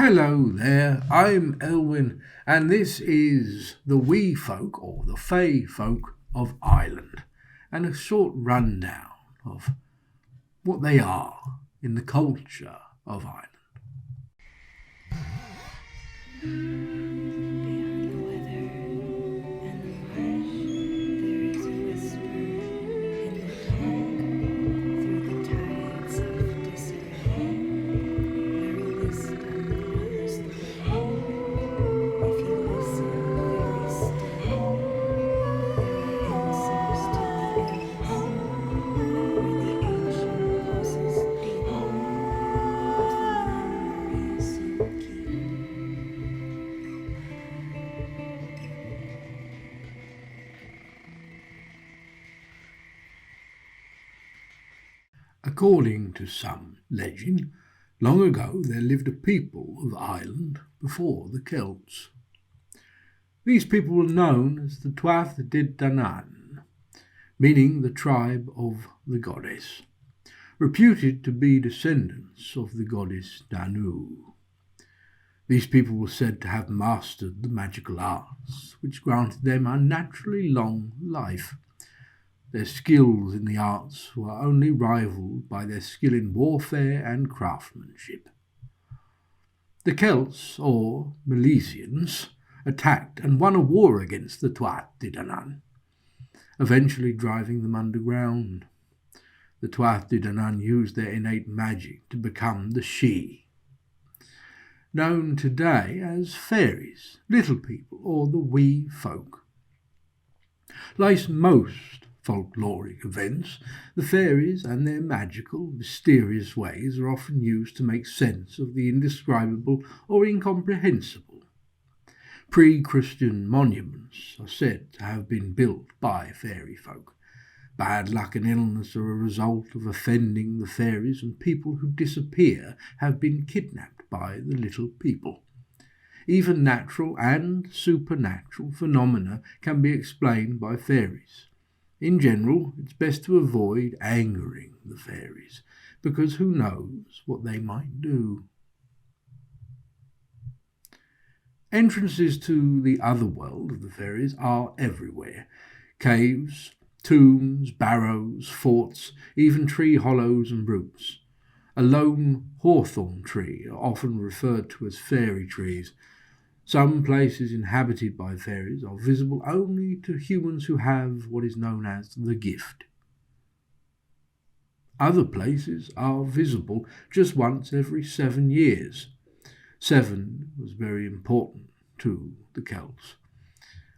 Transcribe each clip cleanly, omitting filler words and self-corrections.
Hello there, I'm Elwyn, and this is the wee folk or the fae folk of Ireland, and a short rundown of what they are in the culture of Ireland. Beyond the weather and the marsh, there is a whisper in the dark through the tides of disarray, where wisdom knows the way. If you listen very still, there are answers to the ills, where the ancient pulses deep of the memories you keep. According to some legend, long ago there lived a people of Ireland before the Celts. These people were known as the Tuath Did Danann, meaning the tribe of the goddess, reputed to be descendants of the goddess Danu. These people were said to have mastered the magical arts, which granted them unnaturally long life. Their skills in the arts were only rivaled by their skill in warfare and craftsmanship. The Celts, or Milesians, attacked and won a war against the Tuath Dé Danann, eventually driving them underground. The Tuath Dé Danann used their innate magic to become the Sidhe, known today as fairies, little people, or the wee folk. Like most folkloric events, the fairies and their magical, mysterious ways are often used to make sense of the indescribable or incomprehensible. Pre-Christian monuments are said to have been built by fairy folk. Bad luck and illness are a result of offending the fairies, and people who disappear have been kidnapped by the little people. Even natural and supernatural phenomena can be explained by fairies. In general, it's best to avoid angering the fairies, because who knows what they might do. Entrances to the other world of the fairies are everywhere. Caves, tombs, barrows, forts, even tree hollows and roots. A lone hawthorn tree are often referred to as fairy trees. Some places inhabited by fairies are visible only to humans who have what is known as the gift. Other places are visible just once every 7 years. 7 was very important to the Celts.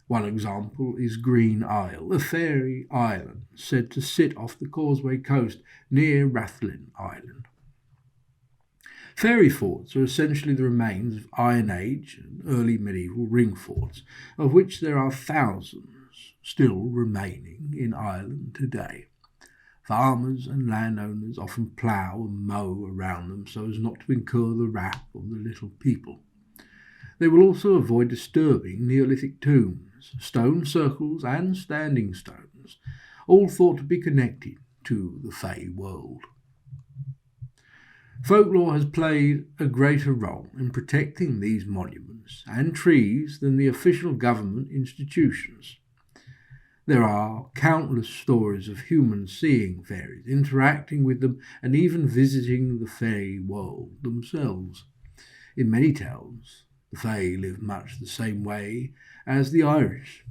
One example is Green Isle, a fairy island said to sit off the Causeway coast near Rathlin Island. Fairy forts are essentially the remains of Iron Age and early medieval ring forts, of which there are thousands still remaining in Ireland today. Farmers and landowners often plough and mow around them so as not to incur the wrath of the little people. They will also avoid disturbing Neolithic tombs, stone circles and standing stones, all thought to be connected to the Fey world. Folklore has played a greater role in protecting these monuments and trees than the official government institutions. There are countless stories of humans seeing fairies, interacting with them, and even visiting the Fey world themselves. In many tales, the Fey lived much the same way as the Irish.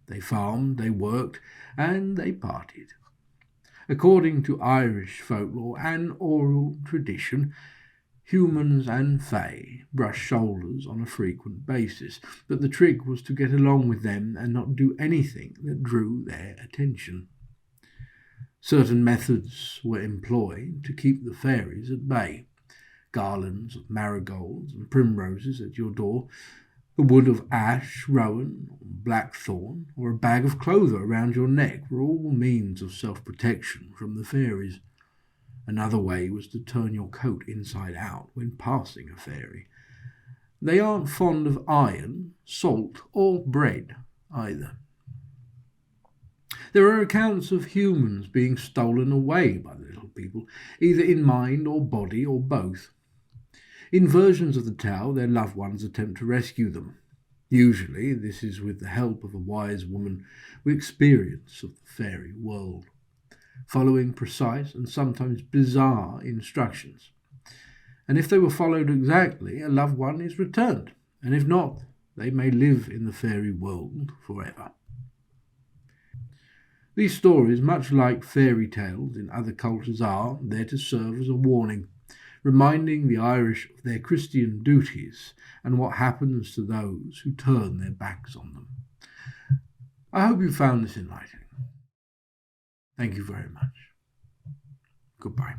They farmed, they worked, and they partied. According to Irish folklore and oral tradition, humans and Fey brushed shoulders on a frequent basis, but the trick was to get along with them and not do anything that drew their attention. Certain methods were employed to keep the fairies at bay. Garlands of marigolds and primroses at your door, a wood of ash, rowan, blackthorn, or a bag of clover around your neck were all means of self-protection from the fairies. Another way was to turn your coat inside out when passing a fairy. They aren't fond of iron, salt, or bread either. There are accounts of humans being stolen away by the little people, either in mind or body or both. In versions of the tale, their loved ones attempt to rescue them. Usually, this is with the help of a wise woman with experience of the fairy world, following precise and sometimes bizarre instructions. And if they were followed exactly, a loved one is returned, and if not, they may live in the fairy world forever. These stories, much like fairy tales in other cultures, are there to serve as a warning, reminding the Irish of their Christian duties and what happens to those who turn their backs on them. I hope you found this enlightening. Thank you very much. Goodbye.